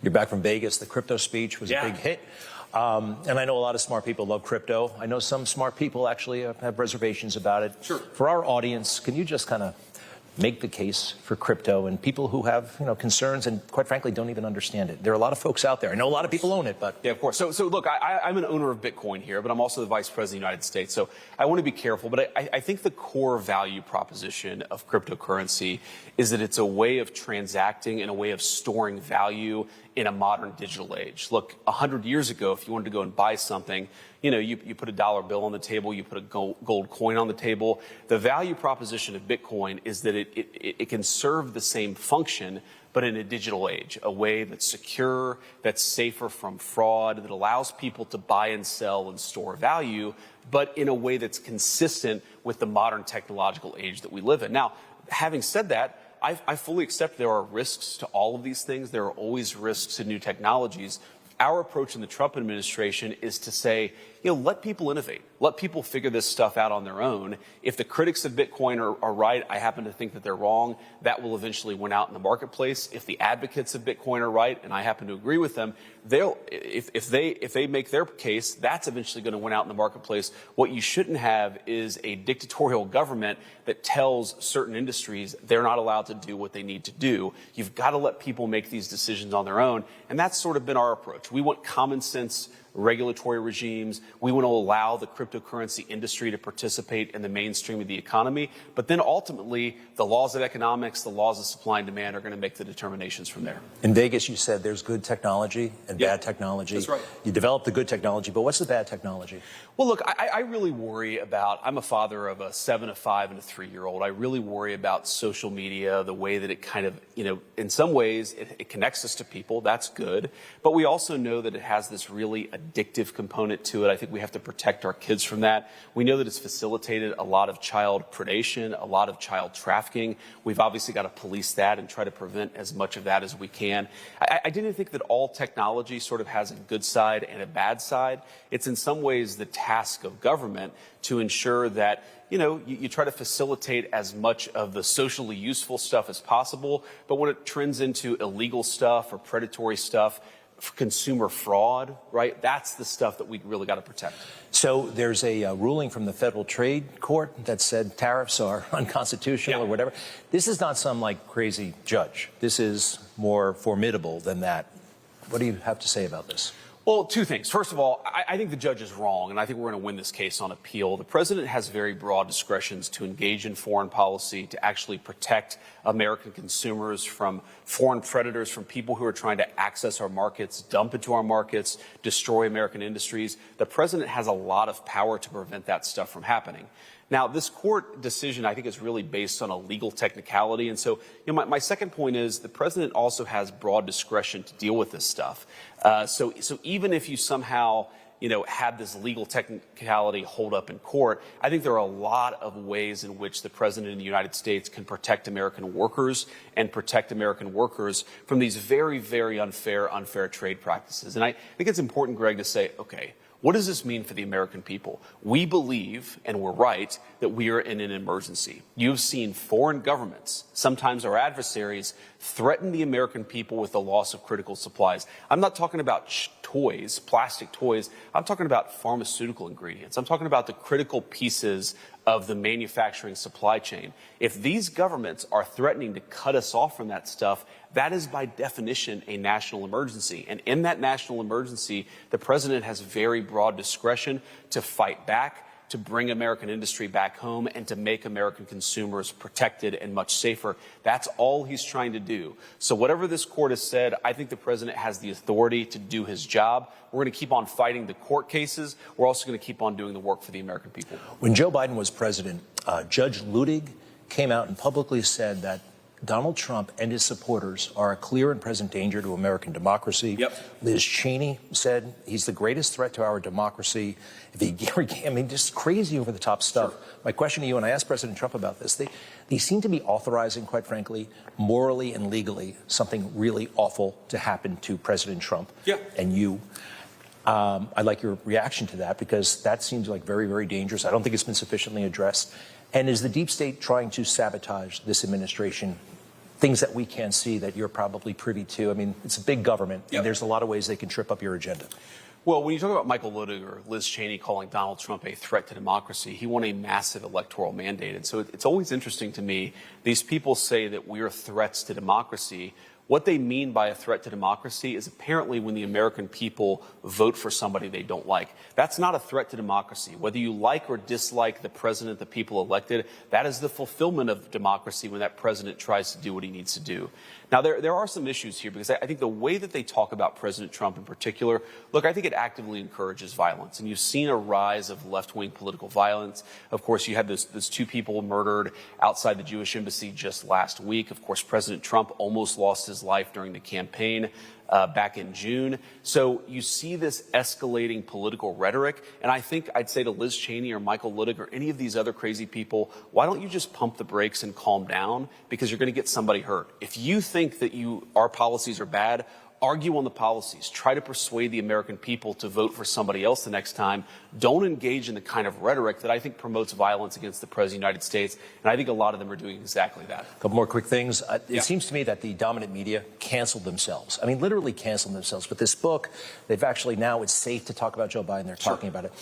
You're back from Vegas. The crypto speech was a big hit. And I know a lot of smart people love crypto. I know some smart people actually have reservations about it. Sure. For our audience, can you just kind of make the case for crypto and people who have, concerns and quite frankly don't even understand it? There are a lot of folks out there. I know a lot of people own it, but yeah, of course. So look, I'm an owner of Bitcoin here, but I'm also the vice president of the United States. So I want to be careful, but I think the core value proposition of cryptocurrency is that it's a way of transacting and a way of storing value in a modern digital age. Look, 100 years ago, if you wanted to go and buy something, you put a dollar bill on the table, you put a gold coin on the table. The value proposition of Bitcoin is that it can serve the same function, but in a digital age, a way that's secure, that's safer from fraud, that allows people to buy and sell and store value, but in a way that's consistent with the modern technological age that we live in. Now, having said that, I fully accept there are risks to all of these things. There are always risks to new technologies. Our approach in the Trump administration is to say, let people innovate. Let people figure this stuff out on their own. If the critics of Bitcoin are right, I happen to think that they're wrong, that will eventually win out in the marketplace. If the advocates of Bitcoin are right, and I happen to agree with them, if they make their case, that's eventually going to win out in the marketplace. What you shouldn't have is a dictatorial government that tells certain industries they're not allowed to do what they need to do. You've got to let people make these decisions on their own, and that's sort of been our approach. We want common sense regulatory regimes. We want to allow the cryptocurrency industry to participate in the mainstream of the economy. But then ultimately, the laws of economics, the laws of supply and demand are going to make the determinations from there. In Vegas, you said there's good technology and bad technology. That's right. You developed the good technology, but what's the bad technology? Well, look, I really worry about, I'm a father of a 7, a 5, and a 3-year-old. I really worry about social media, the way that it kind of, in some ways, it connects us to people. That's good. But we also know that it has this really addictive component to it. I think we have to protect our kids from that. We know that it's facilitated a lot of child predation, a lot of child trafficking. We've obviously got to police that and try to prevent as much of that as we can. I didn't think that all technology sort of has a good side and a bad side. It's in some ways the task of government to ensure that you try to facilitate as much of the socially useful stuff as possible, but when it trends into illegal stuff or predatory stuff, consumer fraud, right? That's the stuff that we really got to protect. So there's a ruling from the Federal Trade Court that said tariffs are unconstitutional or whatever. This is not some crazy judge. This is more formidable than that. What do you have to say about this? Well, two things. First of all, I think the judge is wrong, and I think we're going to win this case on appeal. The president has very broad discretions to engage in foreign policy, to actually protect American consumers from foreign predators, from people who are trying to access our markets, dump into our markets, destroy American industries. The president has a lot of power to prevent that stuff from happening. Now, this court decision, I think, is really based on a legal technicality. And so, my second point is the president also has broad discretion to deal with this stuff. So even if you somehow, had this legal technicality hold up in court, I think there are a lot of ways in which the president of the United States can protect American workers and protect American workers from these very, very unfair trade practices. And I think it's important, Greg, to say, okay, what does this mean for the American people? We believe, and we're right, that we are in an emergency. You've seen foreign governments, sometimes our adversaries, threaten the American people with the loss of critical supplies. I'm not talking about toys, plastic toys. I'm talking about pharmaceutical ingredients. I'm talking about the critical pieces of the manufacturing supply chain. If these governments are threatening to cut us off from that stuff, that is by definition a national emergency. And in that national emergency, the president has very broad discretion to fight back, to bring American industry back home, and to make American consumers protected and much safer. That's all he's trying to do. So whatever this court has said, I think the president has the authority to do his job. We're going to keep on fighting the court cases. We're also going to keep on doing the work for the American people. When Joe Biden was president, Judge Ludig came out and publicly said that Donald Trump and his supporters are a clear and present danger to American democracy. Yep. Liz Cheney said he's the greatest threat to our democracy. Just crazy over the top stuff. Sure. My question to you, and I asked President Trump about this, they seem to be authorizing, quite frankly, morally and legally, something really awful to happen to President Trump and you. I'd like your reaction to that, because that seems like very, very dangerous. I don't think it's been sufficiently addressed. And is the deep state trying to sabotage this administration things that we can't see that you're probably privy to? I mean, it's a big government, and there's a lot of ways they can trip up your agenda. Well, when you talk about Michael Luttig or Liz Cheney calling Donald Trump a threat to democracy, he won a massive electoral mandate. And so it's always interesting to me, these people say that we are threats to democracy. What they mean by a threat to democracy is apparently when the American people vote for somebody they don't like. That's not a threat to democracy. Whether you like or dislike the president the people elected, that is the fulfillment of democracy when that president tries to do what he needs to do. Now, there are some issues here because I think the way that they talk about President Trump in particular, look, I think it actively encourages violence. And you've seen a rise of left-wing political violence. Of course, you had those two people murdered outside the Jewish embassy just last week. Of course, President Trump almost lost his life during the campaign back in June. So you see this escalating political rhetoric. And I think I'd say to Liz Cheney or Michael Luttig or any of these other crazy people, why don't you just pump the brakes and calm down? Because you're going to get somebody hurt. If you think that our policies are bad, argue on the policies. Try to persuade the American people to vote for somebody else the next time. Don't engage in the kind of rhetoric that I think promotes violence against the President of the United States. And I think a lot of them are doing exactly that. A couple more quick things. It seems to me that the dominant media canceled themselves. I mean, literally canceled themselves. With this book, they've actually now, it's safe to talk about Joe Biden. They're talking about it.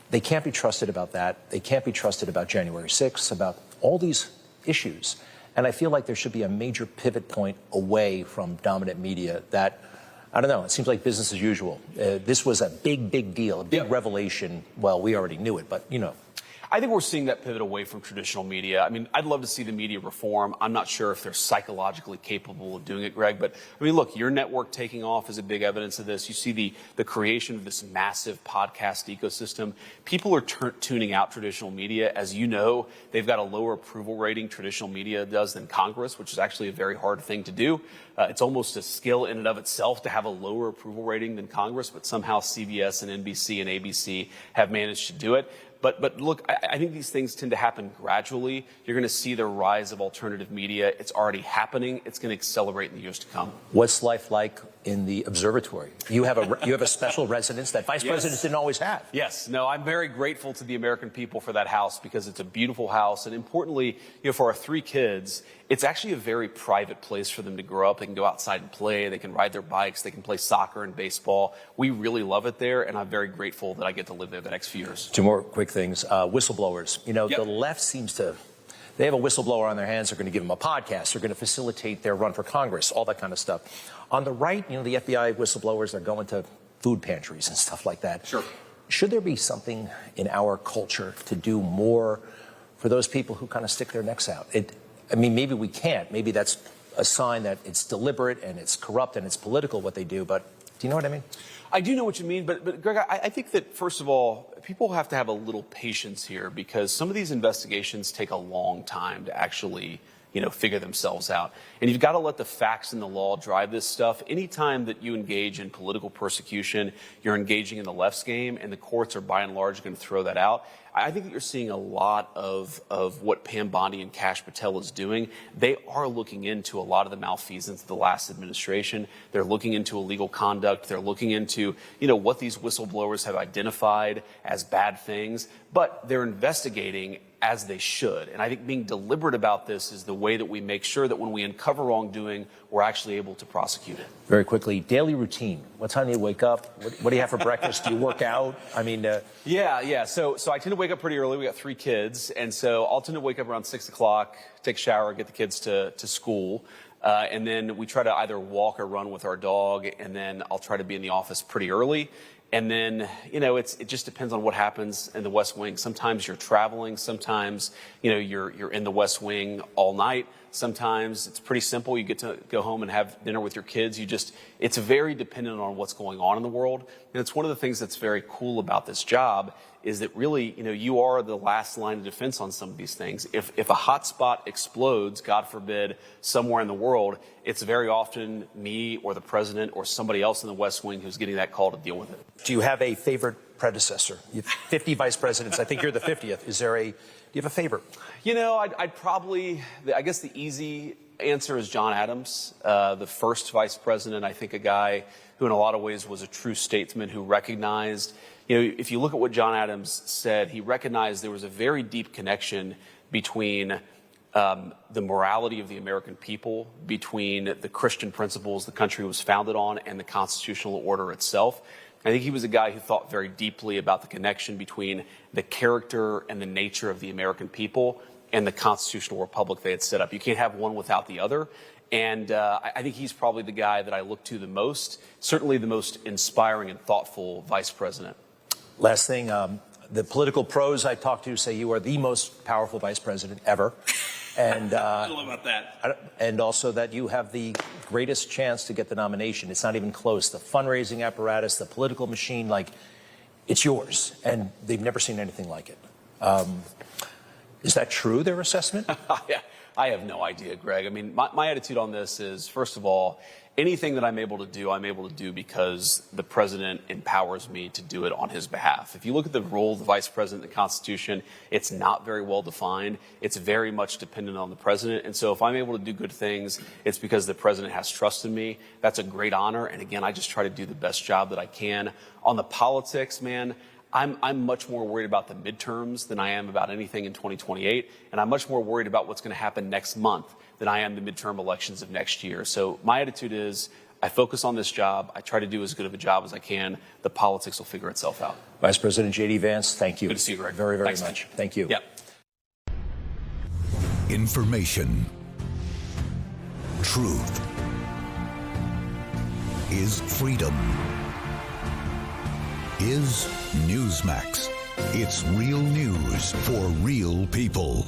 They can't be trusted about that. They can't be trusted about January 6th, about all these issues. And I feel like there should be a major pivot point away from dominant media that, I don't know, it seems like business as usual. This was a big, big deal, a big revelation. Well, we already knew it, but, you know. I think we're seeing that pivot away from traditional media. I mean, I'd love to see the media reform. I'm not sure if they're psychologically capable of doing it, Greg. But, I mean, look, your network taking off is a big evidence of this. You see the creation of this massive podcast ecosystem. People are tuning out traditional media. As you know, they've got a lower approval rating traditional media does than Congress, which is actually a very hard thing to do. It's almost a skill in and of itself to have a lower approval rating than Congress, but somehow CBS and NBC and ABC have managed to do it. But look, I think these things tend to happen gradually. You're going to see the rise of alternative media. It's already happening. It's going to accelerate in the years to come. What's life like in the observatory? You have a special residence that vice presidents didn't always have. Yes. No, I'm very grateful to the American people for that house because it's a beautiful house. And importantly, for our 3 kids, it's actually a very private place for them to grow up. They can go outside and play. They can ride their bikes. They can play soccer and baseball. We really love it there, and I'm very grateful that I get to live there the next few years. 2 more quick things. Whistleblowers. The left seems to, they have a whistleblower on their hands. They're going to give them a podcast. They're going to facilitate their run for Congress, all that kind of stuff. On the right, the FBI whistleblowers are going to food pantries and stuff like that. Sure. Should there be something in our culture to do more for those people who kind of stick their necks out? I mean, maybe we can't. Maybe that's a sign that it's deliberate and it's corrupt and it's political what they do. But do you know what I mean? I do know what you mean. But Greg, I think that, first of all, people have to have a little patience here because some of these investigations take a long time to actually figure themselves out. And you've got to let the facts and the law drive this stuff. Anytime that you engage in political persecution, you're engaging in the left's game, and the courts are by and large going to throw that out. I think that you're seeing a lot of what Pam Bondi and Kash Patel is doing. They are looking into a lot of the malfeasance of the last administration. They're looking into illegal conduct. They're looking into, what these whistleblowers have identified as bad things. But they're investigating as they should. And I think being deliberate about this is the way that we make sure that when we uncover wrongdoing, we're actually able to prosecute it. Very quickly, daily routine. What time do you wake up? What do you have for breakfast? Do you work out? I mean, Yeah. So I tend to wake up pretty early. We got 3 kids. And so I'll tend to wake up around 6 o'clock, take a shower, get the kids to school. And then we try to either walk or run with our dog. And then I'll try to be in the office pretty early. And then, it just depends on what happens in the West Wing. Sometimes you're traveling. Sometimes, you're in the West Wing all night. Sometimes it's pretty simple. You get to go home and have dinner with your kids. It's very dependent on what's going on in the world. And it's one of the things that's very cool about this job is that really, you are the last line of defense on some of these things. If a hot spot explodes, God forbid, somewhere in the world, it's very often me or the president or somebody else in the West Wing who's getting that call to deal with it. Do you have a favorite predecessor? You have 50 vice presidents. I think you're the 50th. Do you have a favorite? I'd probably, I guess the easy answer is John Adams, the first vice president. I think a guy who in a lot of ways was a true statesman who recognized, if you look at what John Adams said, he recognized there was a very deep connection between the morality of the American people, between the Christian principles the country was founded on and the constitutional order itself. I think he was a guy who thought very deeply about the connection between the character and the nature of the American people and the constitutional republic they had set up. You can't have one without the other. And I think he's probably the guy that I look to the most, certainly the most inspiring and thoughtful vice president. Last thing, the political pros I talk to say you are the most powerful vice president ever. And I don't know about that. And also that you have the greatest chance to get the nomination. It's not even close. The fundraising apparatus, the political machine, like, it's yours. And they've never seen anything like it. Is that true, their assessment? Yeah, I have no idea, Greg. I mean, my attitude on this is, first of all, anything that I'm able to do because the president empowers me to do it on his behalf. If you look at the role of the vice president in the Constitution, it's not very well defined. It's very much dependent on the president. And so if I'm able to do good things, it's because the president has trust in me. That's a great honor. And again, I just try to do the best job that I can. On the politics, man, I'm much more worried about the midterms than I am about anything in 2028. And I'm much more worried about what's going to happen next month than I am the midterm elections of next year. So my attitude is I focus on this job. I try to do as good of a job as I can. The politics will figure itself out. Vice President J.D. Vance, thank you. Good to see you, Greg. Very, very Thanks, much. man. Thank you. Yep. Information. Truth is freedom. Is Newsmax. It's real news for real people.